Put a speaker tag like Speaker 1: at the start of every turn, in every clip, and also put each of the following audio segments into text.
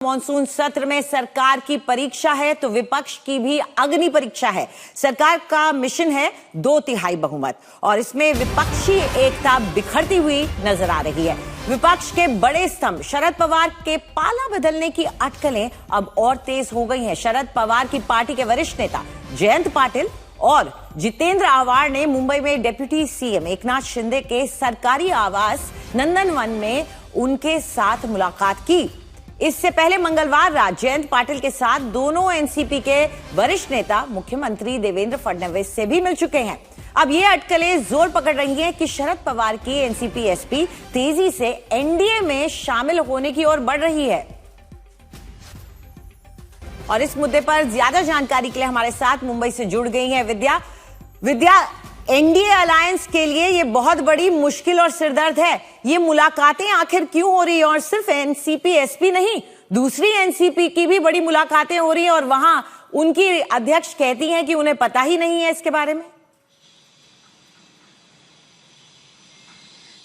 Speaker 1: Monsoon सत्र में सरकार की परीक्षा है तो विपक्ष की भी अग्नि परीक्षा है। सरकार का मिशन है 2/3 बहुमत और इसमें विपक्षी एकता बिखरती हुई नजर आ रही है। विपक्ष के बड़े स्तंभ शरद पवार के पाला बदलने की अटकलें अब और तेज हो गई हैं। शरद पवार की पार्टी के वरिष्ठ नेता जयंत पाटिल और जितेंद्र आव्हाड ने मुंबई में डिप्टी सीएम एकनाथ शिंदे के सरकारी आवास नंदनवन में उनके साथ मुलाकात की। इससे पहले मंगलवार रात जयंत पाटिल के साथ दोनों एनसीपी के वरिष्ठ नेता मुख्यमंत्री देवेंद्र फडणवीस से भी मिल चुके हैं। अब ये अटकलें जोर पकड़ रही हैं कि शरद पवार की एनसीपी एसपी तेजी से एनडीए में शामिल होने की ओर बढ़ रही है। और इस मुद्दे पर ज्यादा जानकारी के लिए हमारे साथ मुंबई से जुड़ गई है विद्या। एनडीए अलायंस के लिए ये बहुत बड़ी मुश्किल और सिरदर्द है। ये मुलाकातें आखिर क्यों हो रही है? और सिर्फ एनसीपी एसपी नहीं, दूसरी एनसीपी की भी बड़ी मुलाकातें हो रही हैं और वहां उनकी अध्यक्ष कहती हैं कि उन्हें पता ही नहीं है इसके बारे में।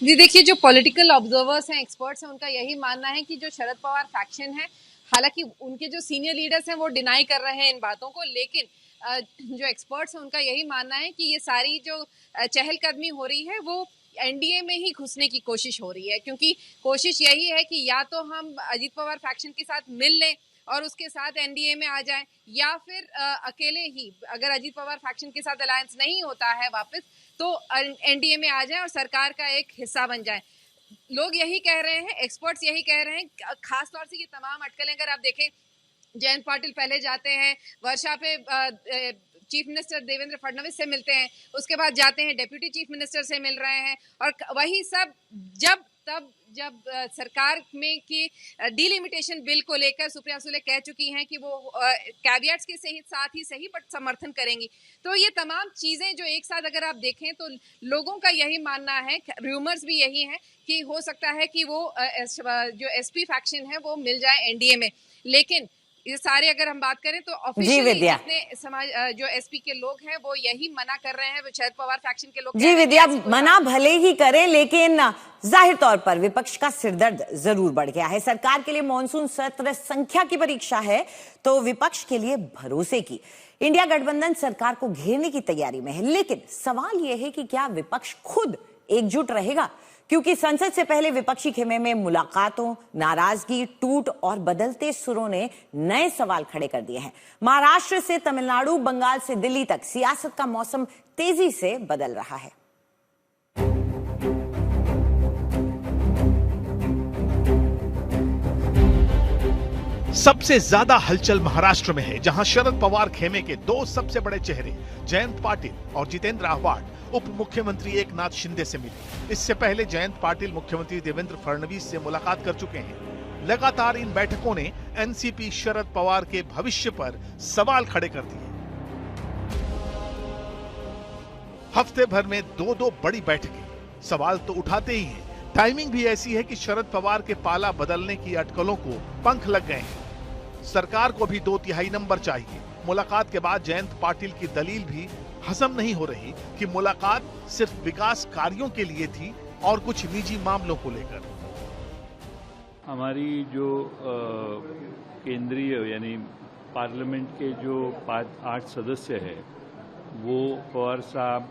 Speaker 2: जी देखिए, जो पॉलिटिकल ऑब्जर्वर्स हैं, एक्सपर्ट्स हैं, उनका यही मानना है कि जो शरद पवार फैक्शन है, हालांकि उनके जो सीनियर लीडर्स हैं वो डिनाई कर रहे हैं इन बातों को, लेकिन जो एक्सपर्ट्स हैं उनका यही मानना है कि ये सारी जो चहलकदमी हो रही है वो एनडीए में ही घुसने की कोशिश हो रही है, क्योंकि कोशिश यही है कि या तो हम अजीत पवार फैक्शन के साथ मिल लें और उसके साथ एनडीए में आ जाएं, या फिर अकेले ही अगर अजीत पवार फैक्शन के साथ अलायंस नहीं होता है वापस तो एनडीए में आ जाएं और सरकार का एक हिस्सा बन जाएं। लोग यही कह रहे हैं, एक्सपर्ट्स यही कह रहे हैं। खास तौर से ये तमाम अटकलें अगर आप देखें, जयंत पाटिल पहले जाते हैं वर्षा पे चीफ मिनिस्टर देवेंद्र फडणवीस से मिलते हैं, उसके बाद जाते हैं डिप्टी चीफ मिनिस्टर से मिल रहे हैं, और वही सब जब सरकार में की डिलिमिटेशन बिल को लेकर सुप्रिया सुले कह चुकी हैं कि वो कैवियट्स के साथ ही सही बट समर्थन करेंगी। तो ये तमाम चीजें जो एक साथ अगर आप देखें तो लोगों का यही मानना है, र्यूमर्स भी यही है कि हो सकता है कि वो जो एसपी फैक्शन है वो मिल जाए एनडीए में। लेकिन ये सारे अगर हम बात करें तो ऑफिशियली जितने समाज जो एसपी के लोग हैं वो यही मना कर रहे हैं, वो शरद पवार फैक्शन के लोग। जी
Speaker 1: विद्या, मना भले ही करें लेकिन जाहिर तौर पर विपक्ष का सिरदर्द जरूर बढ़ गया है। सरकार के लिए मॉनसून सत्र संख्या की परीक्षा है तो विपक्ष के लिए भरोसे की। इंडिया गठबंधन सरकार को घेरने की तैयारी में है, लेकिन सवाल यह है कि क्या विपक्ष खुद एकजुट रहेगा? क्योंकि संसद से पहले विपक्षी खेमे में मुलाकातों, नाराजगी, टूट और बदलते सुरों ने नए सवाल खड़े कर दिए हैं। महाराष्ट्र से तमिलनाडु, बंगाल से दिल्ली तक सियासत का मौसम तेजी से बदल रहा है।
Speaker 3: सबसे ज्यादा हलचल महाराष्ट्र में है, जहां शरद पवार खेमे के दो सबसे बड़े चेहरे जयंत पाटिल और जितेंद्र आव्हाड उप मुख्यमंत्री एकनाथ शिंदे से मिले। इससे पहले जयंत पाटिल मुख्यमंत्री देवेंद्र फडणवीस से मुलाकात कर चुके हैं। लगातार इन बैठकों ने एनसीपी शरद पवार के भविष्य पर सवाल खड़े कर दिए। हफ्ते भर में दो बड़ी बैठकें, सवाल तो उठाते ही हैं। टाइमिंग भी ऐसी है कि शरद पवार के पाला बदलने की अटकलों को पंख लग गए हैं। सरकार को भी 2/3 नंबर चाहिए। मुलाकात के बाद जयंत पाटिल की दलील भी हजम नहीं हो रही कि मुलाकात सिर्फ विकास कार्यों के लिए थी और कुछ निजी मामलों को लेकर।
Speaker 4: हमारी जो केंद्रीय यानी पार्लियामेंट के जो 8 सदस्य हैं, वो पवार साहब,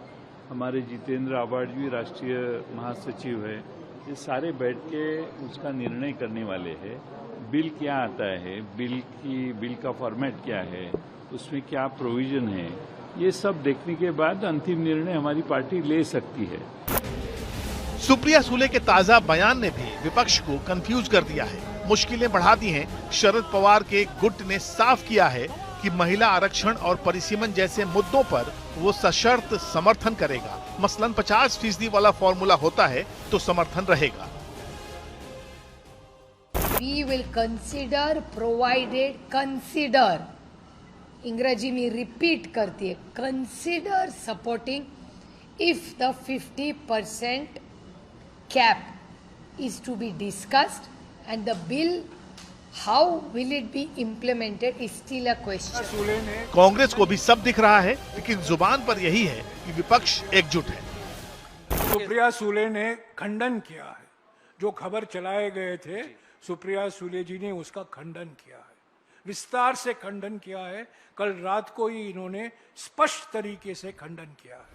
Speaker 4: हमारे जितेंद्र आव्हाड जी राष्ट्रीय महासचिव है, ये सारे बैठ के उसका निर्णय करने वाले हैं। बिल क्या आता है, बिल का फॉर्मेट क्या है, उसमें क्या प्रोविजन है, ये सब देखने के बाद अंतिम निर्णय हमारी पार्टी ले सकती है।
Speaker 3: सुप्रिया सुले के ताजा बयान ने भी विपक्ष को कंफ्यूज कर दिया है, मुश्किलें बढ़ा दी हैं। शरद पवार के गुट ने साफ किया है कि महिला आरक्षण और परिसीमन जैसे मुद्दों पर वो सशर्त समर्थन करेगा। मसलन 50% वाला फॉर्मूला होता है तो समर्थन रहेगा।
Speaker 5: We will consider, provided, consider, इंग्रजी में रिपीट करती है, consider supporting if the 50% cap is to be discussed and the bill how will it be implemented is still a question.
Speaker 3: Congress को भी सब दिख रहा है, लेकिन जुबान पर यही है कि विपक्ष एकजुट है।
Speaker 6: सुप्रिया सुले ने खंडन किया है, जो खबर चलाए गए थे सुप्रिया सुले जी ने उसका खंडन किया है, विस्तार से खंडन किया है। कल रात को ही इन्होंने स्पष्ट तरीके से खंडन किया है।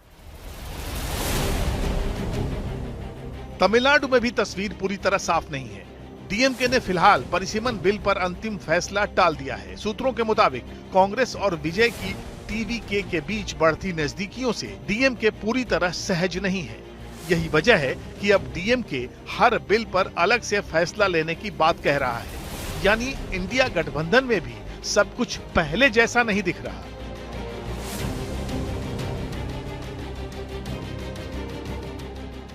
Speaker 3: तमिलनाडु में भी तस्वीर पूरी तरह साफ नहीं है। डीएमके ने फिलहाल परिसीमन बिल पर अंतिम फैसला टाल दिया है। सूत्रों के मुताबिक कांग्रेस और विजय की टीवीके के बीच बढ़ती नजदीकियों से डीएमके पूरी तरह सहज नहीं है। यही वजह है कि अब डीएमके हर बिल पर अलग से फैसला लेने की बात कह रहा है। यानी इंडिया गठबंधन में भी सब कुछ पहले जैसा नहीं दिख रहा।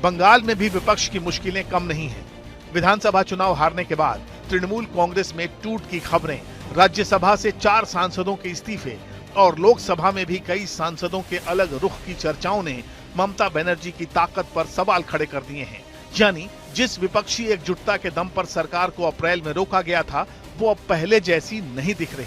Speaker 3: बंगाल में भी विपक्ष की मुश्किलें कम नहीं हैं। विधानसभा चुनाव हारने के बाद तृणमूल कांग्रेस में टूट की खबरें, राज्यसभा से 4 सांसदों के इस्तीफे और लोकसभा में भी कई सांसदों के अलग रुख की चर्चाओं ने ममता बनर्जी की ताकत पर सवाल खड़े कर दिए हैं। यानी जिस विपक्षी एकजुटता के दम पर सरकार को अप्रैल में रोका गया था, वो अब पहले जैसी नहीं दिख रही।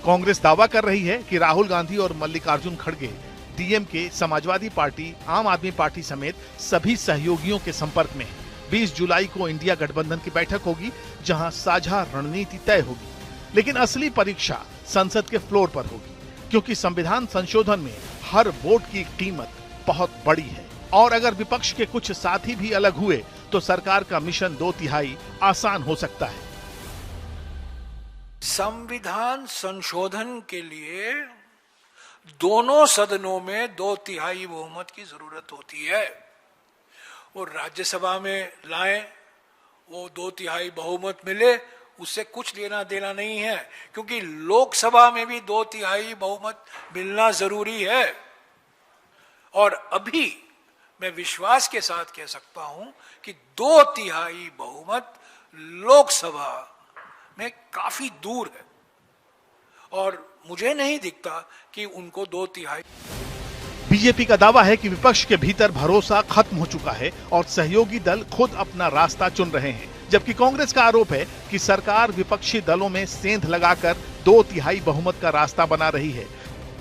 Speaker 3: कांग्रेस दावा कर रही है कि राहुल गांधी और मल्लिकार्जुन खड़गे डीएमके, समाजवादी पार्टी, आम आदमी पार्टी समेत सभी सहयोगियों के संपर्क में है। 20 जुलाई को इंडिया गठबंधन की बैठक होगी, जहां साझा रणनीति तय होगी। लेकिन असली परीक्षा संसद के फ्लोर पर होगी, क्योंकि संविधान संशोधन में हर वोट की कीमत बहुत बड़ी है। और अगर विपक्ष के कुछ साथी भी अलग हुए तो सरकार का मिशन 2/3 आसान हो सकता है।
Speaker 6: संविधान संशोधन के लिए दोनों सदनों में 2/3 बहुमत की जरूरत होती है। वो राज्यसभा में लाएं, वो 2/3 बहुमत मिले, उससे कुछ लेना देना नहीं है, क्योंकि लोकसभा में भी 2/3 बहुमत मिलना जरूरी है। और अभी मैं विश्वास के साथ कह सकता हूं कि 2/3 बहुमत लोकसभा में काफी दूर है, और मुझे नहीं दिखता कि उनको 2/3।
Speaker 3: बीजेपी का दावा है कि विपक्ष के भीतर भरोसा खत्म हो चुका है और सहयोगी दल खुद अपना रास्ता चुन रहे हैं, जबकि कांग्रेस का आरोप है कि सरकार विपक्षी दलों में सेंध लगाकर 2/3 बहुमत का रास्ता बना रही है।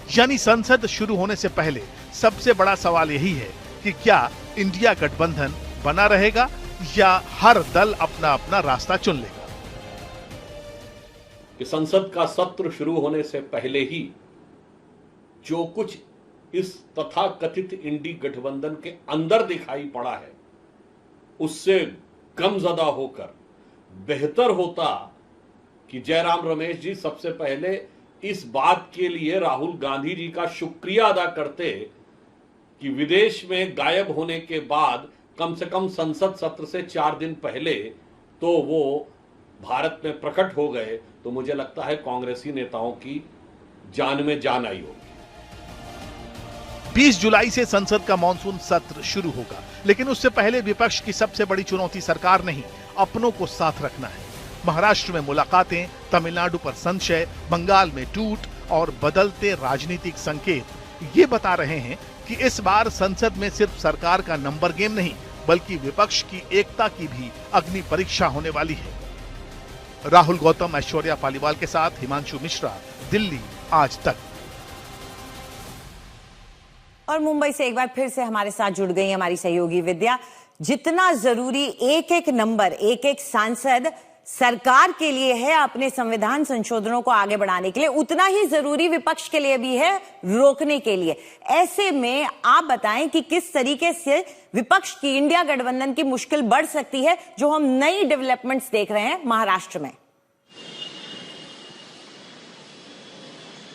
Speaker 3: यानी संसद शुरू होने से पहले सबसे बड़ा सवाल यही है कि क्या इंडिया गठबंधन बना रहेगा या हर दल अपना अपना रास्ता चुन लेगा।
Speaker 7: कि संसद का सत्र शुरू होने से पहले ही जो कुछ इस तथाकथित इंडी गठबंधन के अंदर दिखाई पड़ा है, उससे गमज़दा होकर बेहतर होता कि जयराम रमेश जी सबसे पहले इस बात के लिए राहुल गांधी जी का शुक्रिया अदा करते कि विदेश में गायब होने के बाद कम से कम संसद सत्र से 4 दिन पहले तो वो भारत में प्रकट हो गए, तो मुझे लगता है कांग्रेसी नेताओं की जान में जान आई होगी।
Speaker 3: 20 जुलाई से संसद का मॉनसून सत्र शुरू होगा, लेकिन उससे पहले विपक्ष की सबसे बड़ी चुनौती सरकार नहीं, अपनों को साथ रखना है। महाराष्ट्र में मुलाकातें, तमिलनाडु पर संशय, बंगाल में टूट और बदलते राजनीतिक संकेत ये बता रहे हैं कि इस बार संसद में सिर्फ सरकार का नंबर गेम नहीं, बल्कि विपक्ष की एकता की भी अग्नि परीक्षा होने वाली है। राहुल गौतम, ऐश्वर्या पालीवाल के साथ हिमांशु मिश्रा, दिल्ली आज तक।
Speaker 1: और मुंबई से एक बार फिर से हमारे साथ जुड़ गई हमारी सहयोगी विद्या। जितना जरूरी एक एक नंबर, एक एक सांसद सरकार के लिए है अपने संविधान संशोधनों को आगे बढ़ाने के लिए, उतना ही जरूरी विपक्ष के लिए भी है रोकने के लिए। ऐसे में आप बताएं कि किस तरीके से विपक्ष की इंडिया गठबंधन की मुश्किल बढ़ सकती है, जो हम नई डेवलपमेंट्स देख रहे हैं महाराष्ट्र में।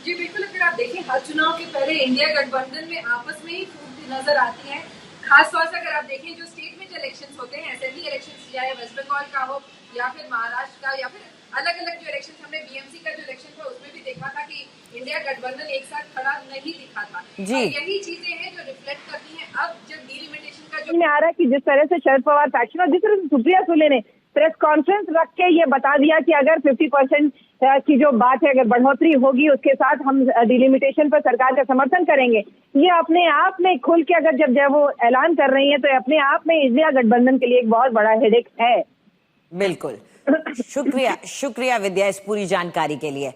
Speaker 2: जी बिल्कुल, अगर आप देखें हर चुनाव के पहले इंडिया गठबंधन में आपस में ही फूट नजर आती है। खासतौर से अगर आप देखें जो स्टेट में जो इलेक्शंस होते हैं, असेंबली इलेक्शंस चाहे वेस्ट बंगाल का हो या फिर महाराष्ट्र का, या फिर अलग अलग जो इलेक्शंस हमने बीएमसी का जो इलेक्शन था उसमें भी देखा था कि इंडिया गठबंधन एक साथ खड़ा नहीं दिखा था।
Speaker 1: जी,
Speaker 2: यही चीजें हैं जो रिफ्लेक्ट करती हैं अब जब डिलिमिटेशन का
Speaker 8: जो आ रहा है कि जिस तरह से शरद पवार फैक्शन और जिस तरह से सुप्रिया सुले ने प्रेस कॉन्फ्रेंस रख के ये बता दिया कि अगर 50% की जो बात है, अगर बढ़ोतरी होगी उसके साथ हम डिलिमिटेशन पर सरकार का समर्थन करेंगे, ये अपने आप में खुल के अगर जब वो ऐलान कर रही है तो अपने आप में इंडिया गठबंधन के लिए एक बहुत बड़ा हेडेक है।
Speaker 1: बिल्कुल। शुक्रिया विद्या इस पूरी जानकारी के लिए।